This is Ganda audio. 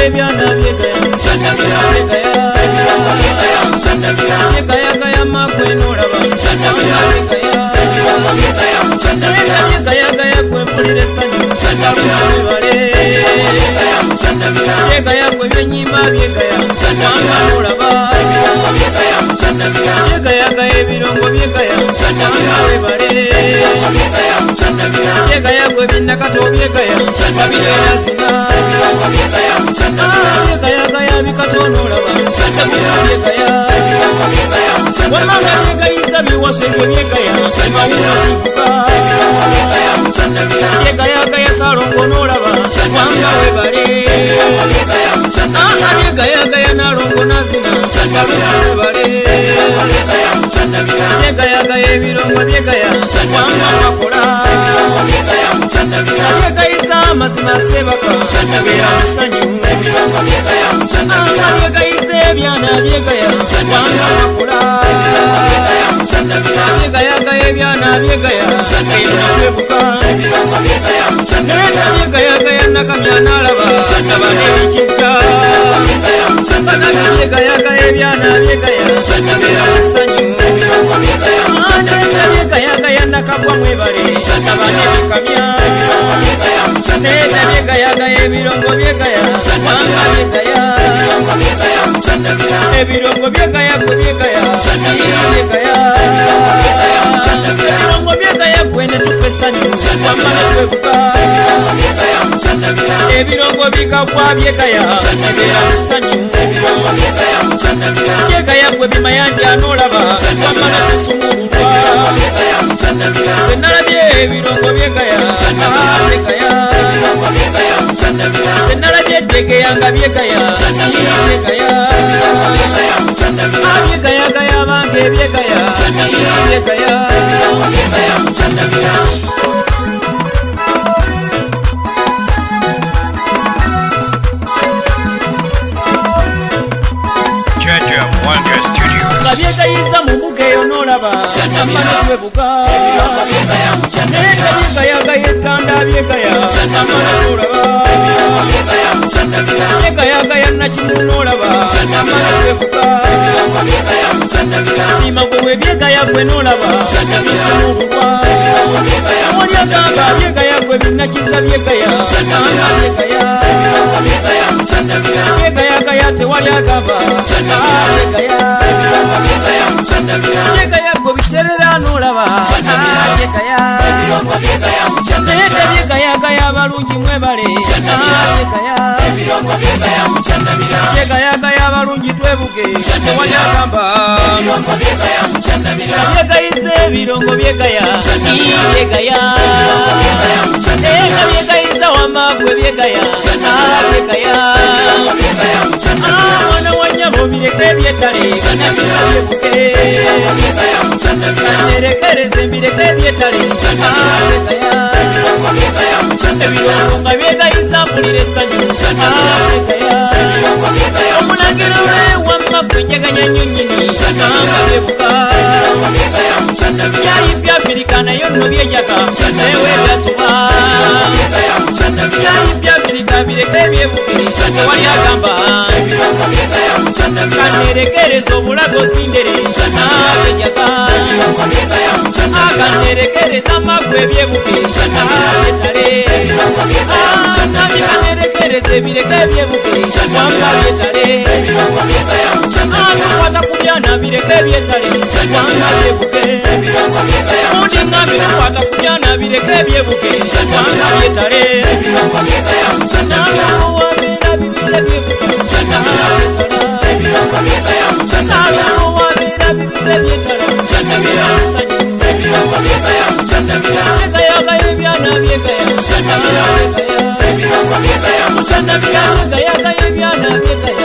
ebyana byekaya muchandabira byekaya ebirongo byekaya muchandabira byekaya kaya makwenolaba muchandabira byekaya ebirongo byekaya muchandabira byekaya kaya kwempulira essanyu muchandabira bale byekaya muchandabira byekaya kwe byenyimba byekaya muchandabira ebirongo byekaya muchandabira byekaya kaya ebirongo byekaya muchandabira bale ebirongo byekaya muchandabira byekaya kwe binnakato byekaya muchandabira sina ebirongo byekaya muchandabira byekaya kaya bikatonolaba muchandabira byekaya ebirongo byekaya muchandabira wamanga byekayisa biwasebwe byekaya mawulo sifuka byekaya muchandabira byekaya kaya salongo nolaba wanga webale byekaya muchandabira byekaya kaya nalongo nasina muchandabira webale byekaya muchandabira byekaya kaya ebirongo byekaya wanga makola byekaya muchandabira byekayisa amazima sebaka muchandabira musanyu ebirongo byekaya muchandabira byekayisa ebyana byekaya wanga makola byekaya muchandabira byekaya kaya ebyana byekaya twebuka ebirongo byekaya muchandabira byekaya kaya nakamyana alaba naba nebikiza byekaya muchandabira byekaya kaya ebyana byekaya muchandabira musanyu ebirongo byekaya muchandabira byekaya kaya nakagwa mwebale naba nebikamya ebirongo byekaya muchandabira byekaya kaya ebirongo byekaya wanga byekaya ebirongo byekaya muchandabira ebirongo byekaya kwe byekaya byekaya ebirongo byekaya kwene tufe essanyu wamala twebuka ebirongo bikagwa byekaya ebeera musanyu byekaya gwe bimayanja anolaba wamala tusumululwa zenalabye ebirongo byekaya byekaya zenalabye eddegeyanga byekaya byekaya byekaya kaya bange byekaya byekaya kabyekayiza mu mbuga eyo nolaba amana twebuka byekaya kaya ettanda byekaya amana nolaba byekaya kaya nakimu nolaba amana twebuka imagwe byekaya gwe nolaba tusumululwa wali agamba byekaya gwe binakiza byekaya anga byekaya byekaya kaya tewali agamba byekaya byekaya gwe biserera nolaba byekaya byekaya kaya abalungi mwebale byekaya byekaya kaya abalungi twebuke tewali agamba byekayiza ebirongo byekaya byekaya byekayiza wamagwe byekaya byekaya mwana wanyabo bireke byetale binakiza byebuke kanerekereze mbireke byetale byekaya ebirongo nga byekayiza mpulira essanyu byekaya omulagiro lwe wamagwe njaganya nnyo nnyini anga byebuka byayibya Afirika nayo nno byejaga kiseewe byasoba byayibya Afirika bireke byebuke tewali agamba kanerekereza obulago sindere byejaga akanerekereza amagwe ebyebuke byetale nabikanerekereza ebireke ebyebuke wanga byetale tukwata ku byana bireke byetale wanga byebuke undi ngambi tukwata ku byana bireke ebyebuke wanga byetale nalowabera bibire byebuke salowabera bibire byetale sanyu byekayakaya ebyana byekaya muchandabira byekayakaya ebyana byekaya